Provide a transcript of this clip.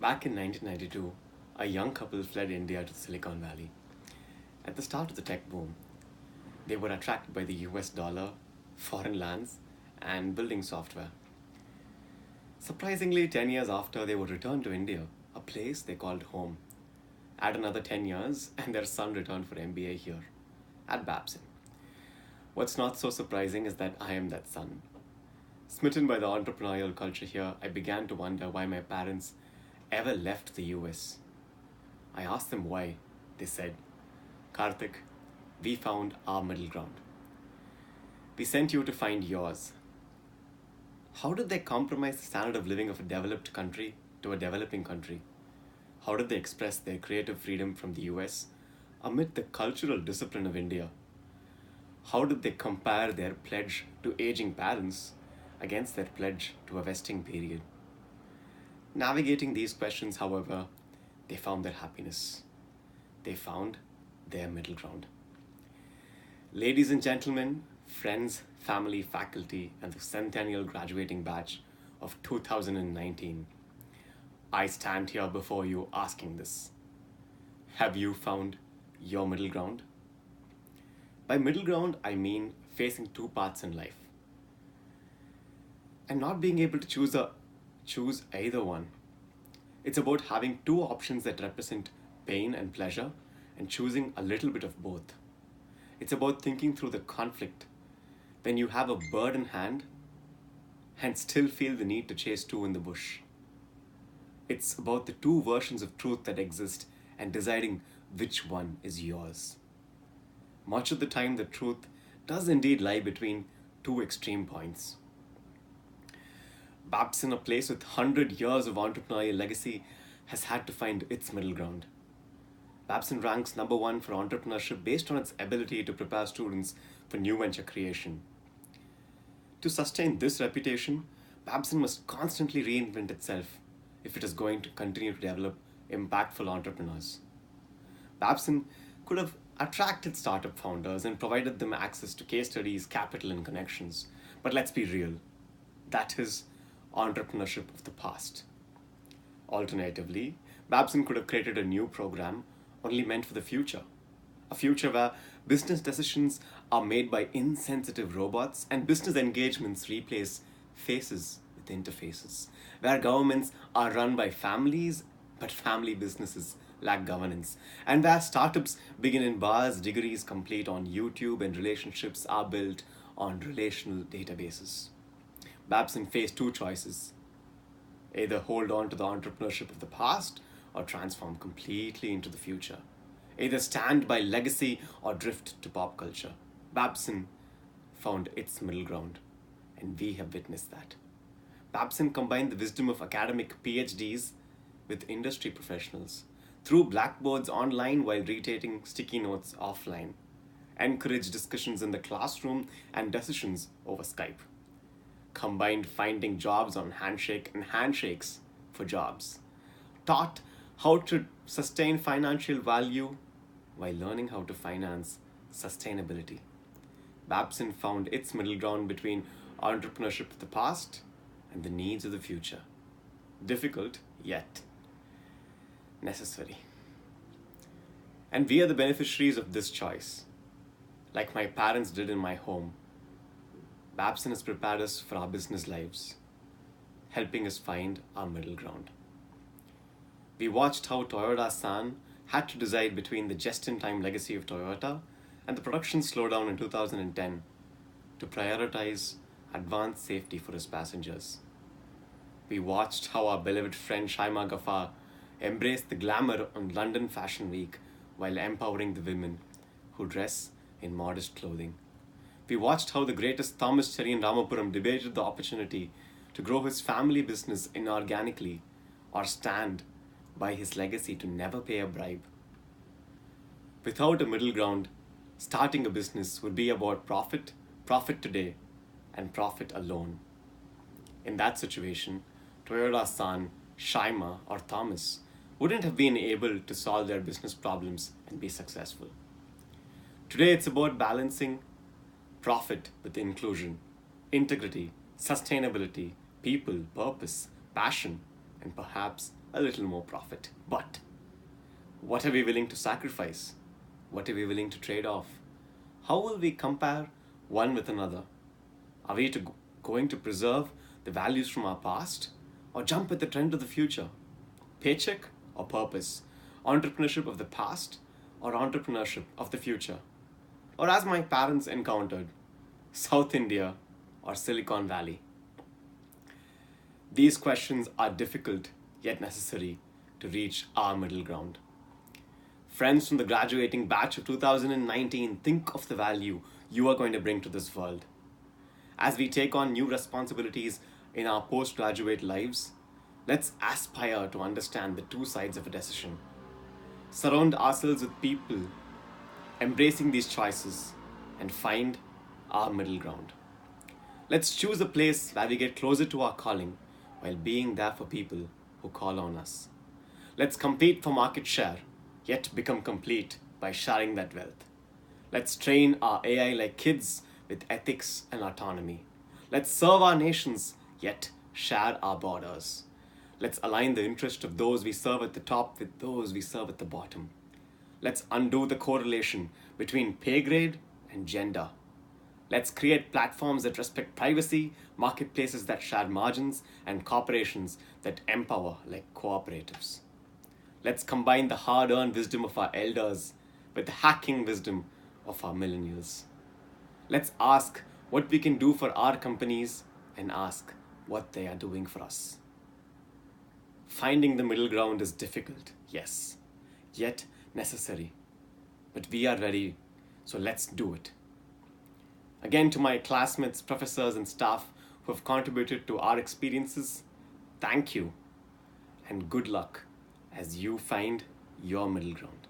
Back in 1992, a young couple fled India to Silicon Valley. At the start of the tech boom, they were attracted by the US dollar, foreign lands, and building software. Surprisingly, 10 years after, they would return to India, a place they called home. Add another 10 years, and their son returned for MBA here, at Babson. What's not so surprising is that I am that son. Smitten by the entrepreneurial culture here, I began to wonder why my parents ever left the US. I asked them why. They said, Karthik, we found our middle ground. We sent you to find yours. How did they compromise the standard of living of a developed country to a developing country? How did they express their creative freedom from the US amid the cultural discipline of India? How did they compare their pledge to aging parents against their pledge to a vesting period? Navigating these questions, however, they found their happiness. They found their middle ground. Ladies and gentlemen, friends, family, faculty, and the centennial graduating batch of 2019, I stand here before you asking this. Have you found your middle ground? By middle ground, I mean facing two paths in life and not being able to choose either one. It's about having two options that represent pain and pleasure and choosing a little bit of both. It's about thinking through the conflict when you have a bird in hand and still feel the need to chase two in the bush. It's about the two versions of truth that exist and deciding which one is yours. Much of the time, the truth does indeed lie between two extreme points. Babson, a place with 100 years of entrepreneurial legacy, has had to find its middle ground. Babson ranks number one for entrepreneurship based on its ability to prepare students for new venture creation. To sustain this reputation, Babson must constantly reinvent itself if it is going to continue to develop impactful entrepreneurs. Babson could have attracted startup founders and provided them access to case studies, capital, and connections. But let's be real, that is entrepreneurship of the past. Alternatively, Babson could have created a new program only meant for the future. A future where business decisions are made by insensitive robots and business engagements replace faces with interfaces. Where governments are run by families, but family businesses lack governance. And where startups begin in bars, degrees complete on YouTube, and relationships are built on relational databases. Babson faced two choices: either hold on to the entrepreneurship of the past or transform completely into the future. Either stand by legacy or drift to pop culture. Babson found its middle ground, and we have witnessed that. Babson combined the wisdom of academic PhDs with industry professionals, threw blackboards online while retaking sticky notes offline, encouraged discussions in the classroom and decisions over Skype, combined finding jobs on Handshake and handshakes for jobs, taught how to sustain financial value while learning how to finance sustainability. Babson found its middle ground between entrepreneurship of the past and the needs of the future. Difficult, yet necessary. And we are the beneficiaries of this choice. Like my parents did in my home, Babson has prepared us for our business lives, helping us find our middle ground. We watched how Toyota San had to decide between the just-in-time legacy of Toyota and the production slowdown in 2010 to prioritize advanced safety for his passengers. We watched how our beloved friend Shaima Ghaffar embraced the glamour on London Fashion Week while empowering the women who dress in modest clothing. We watched how the greatest Thomas Cherry in Ramapuram debated the opportunity to grow his family business inorganically or stand by his legacy to never pay a bribe. Without a middle ground, starting a business would be about profit, profit today, and profit alone. In that situation, Toyota San, Shaima, or Thomas wouldn't have been able to solve their business problems and be successful. Today, it's about balancing profit with inclusion, integrity, sustainability, people, purpose, passion, and perhaps a little more profit. But what are we willing to sacrifice? What are we willing to trade off? How will we compare one with another? Are we going to preserve the values from our past or jump with the trend of the future? Paycheck or purpose? Entrepreneurship of the past or entrepreneurship of the future? Or as my parents encountered, South India or Silicon Valley? These questions are difficult yet necessary to reach our middle ground. Friends from the graduating batch of 2019, think of the value you are going to bring to this world. As we take on new responsibilities in our postgraduate lives, let's aspire to understand the two sides of a decision. Surround ourselves with people embracing these choices and find our middle ground. Let's choose a place where we get closer to our calling while being there for people who call on us. Let's compete for market share, yet become complete by sharing that wealth. Let's train our AI like kids with ethics and autonomy. Let's serve our nations, yet share our borders. Let's align the interest of those we serve at the top with those we serve at the bottom. Let's undo the correlation between pay grade and gender. Let's create platforms that respect privacy, marketplaces that share margins, and corporations that empower like cooperatives. Let's combine the hard-earned wisdom of our elders with the hacking wisdom of our millennials. Let's ask what we can do for our companies and ask what they are doing for us. Finding the middle ground is difficult, yes, yet necessary. But we are ready, so let's do it. Again, to my classmates, professors, and staff who have contributed to our experiences, thank you and good luck as you find your middle ground.